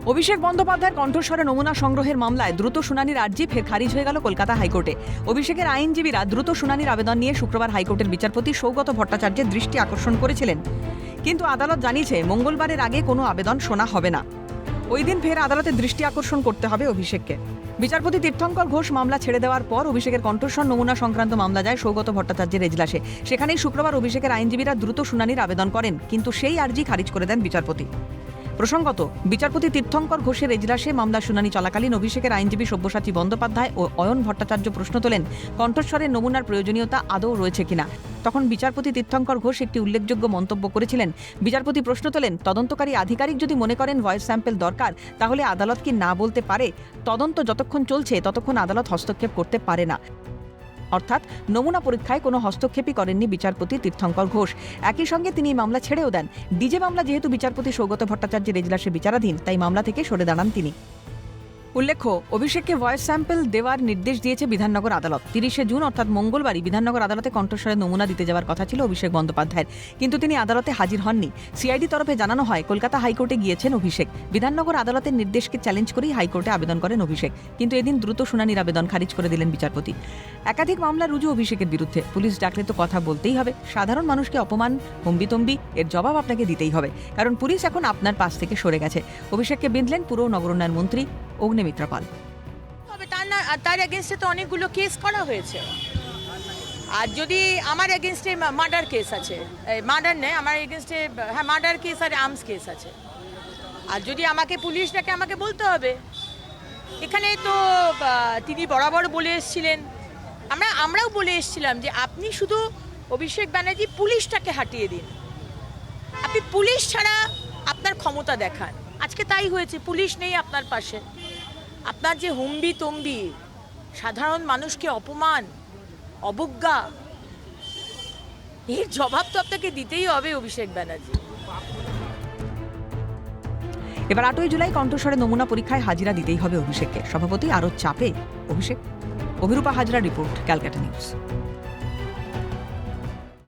অভিষেক বন্দ্যোপাধ্যায়ের কণ্ঠস্বরে নমুনা সংগ্রহের মামলায় দ্রুত শুনানির আর্জি ফের খারিজ হয়ে গেল কলকাতা হাইকোর্টে। অভিষেকের আইনজীবীরা দ্রুত শুনানির আবেদন নিয়ে শুক্রবার হাইকোর্টের বিচারপতি সৌগত ভট্টাচার্যের দৃষ্টি আকর্ষণ করেছিলেন, কিন্তু আদালত জানিয়েছে মঙ্গলবারের আগে কোনো আবেদন শোনা হবে না। ওই দিন ফের আদালতের দৃষ্টি আকর্ষণ করতে হবে অভিষেককে। বিচারপতি তীর্থঙ্কর ঘোষ মামলা ছেড়ে দেওয়ার পর অভিষেকের কণ্ঠস্বর নমুনা সংক্রান্ত মামলা যায় সৌগত ভট্টাচার্যের এজলাসে। সেখানেই শুক্রবার অভিষেকের আইনজীবীরা দ্রুত শুনানির আবেদন করেন, কিন্তু সেই আর্জি খারিজ করে দেন বিচারপতি। প্রসঙ্গত, বিচারপতি তীর্থঙ্কর ঘোষের এজলাসে মামলা শুনানি চলাকালীন অভিষেকের আইনজীবী সব্যসাচী বন্দ্যোপাধ্যায় ও অয়ন ভট্টাচার্য প্রশ্ন তোলেন কণ্ঠস্বরের নমুনার প্রয়োজনীয়তা আদৌ রয়েছে কিনা। তখন বিচারপতি তীর্থঙ্কর ঘোষ একটি উল্লেখযোগ্য মন্তব্য করেছিলেন। বিচারপতি প্রশ্ন তোলেন, তদন্তকারী আধিকারিক যদি মনে করেন ভয়েস স্যাম্পল দরকার, তাহলে আদালত কি না বলতে পারে? তদন্ত যতক্ষণ চলছে ততক্ষণ আদালত হস্তক্ষেপ করতে পারে না। অর্থাৎ নমুনা পরীক্ষায় কোনো হস্তক্ষেপই করেননি বিচারপতি তীর্থঙ্কর ঘোষ। একই সঙ্গে তিনি মামলা ছেড়েও দেন। ডিজে মামলা যেহেতু বিচারপতি সৌগত ভট্টাচার্যের এজলাসে বিচারাধীন, তাই মামলা থেকে সরে দাঁড়ান তিনি। উল্লেখ্য, অভিষেককে ভয়েস স্যাম্পল দেওয়ার নির্দেশ দিয়েছে বিধাননগর আদালত। 30শে জুন অর্থাৎ মঙ্গলবারই বিধাননগর আদালতে কণ্ঠস্বরের নমুনা দিতে যাওয়ার কথা ছিল অভিষেক বন্দ্যোপাধ্যায়ের, কিন্তু তিনি আদালতে হাজির হননি। সিআইডি তরফে জানানো হয় কলকাতা হাইকোর্টে গিয়েছেন অভিষেক। বিধাননগর আদালতের নির্দেশকে চ্যালেঞ্জ করেই হাইকোর্টে আবেদন করেন অভিষেক, কিন্তু এদিন দ্রুত শুনানির আবেদন খারিজ করে দিলেন বিচারপতি। একাধিক মামলা রুজু অভিষেকের বিরুদ্ধে। পুলিশ ডাকলে তো কথা বলতেই হবে। সাধারণ মানুষকে অপমান, হম্বিতম্বি এর জবাব আপনাকে দিতেই হবে, কারণ পুলিশ এখন আপনার পাশ থেকে সরে গেছে। অভিষেককে বিঁধলেন পুর নগরোন্নয়ন মন্ত্রী অগ্নিমিত্রা পাল। তার এগেনস্টে তো অনেকগুলো কেস করা হয়েছে। আর যদি আমার এগেনস্টে মার্ডার কেস আছে, মার্ডার নেই, আমার এগেনস্টে হ্যাঁ মার্ডার কেস আর আর্মস কেস আছে। আর যদি আমাকে পুলিশ ডাকে, আমাকে বলতে হবে। এখানে তো তিনি বরাবর বলে এসেছিলেন, আমরাও বলে এসেছিলাম যে আপনি শুধু অভিষেক ব্যানার্জি পুলিশটাকে হাঁটিয়ে দিন, আপনি পুলিশ ছাড়া আপনার ক্ষমতা দেখান। আজকে তাই হয়েছে, পুলিশ নেই আপনার পাশে। আপনার যে হুম্বি তম্বি, সাধারণ মানুষকে অপমান, অবজ্ঞা, এর জবাব তো আপনাকে দিতেই হবে অভিষেক ব্যানার্জি। এবার 8ই জুলাই কণ্ঠস্বরে নমুনা পরীক্ষায় হাজিরা দিতেই হবে অভিষেককে। সভাপতি আরও চাপে অভিষেক। Abhirupa Hazra report, Calcutta news.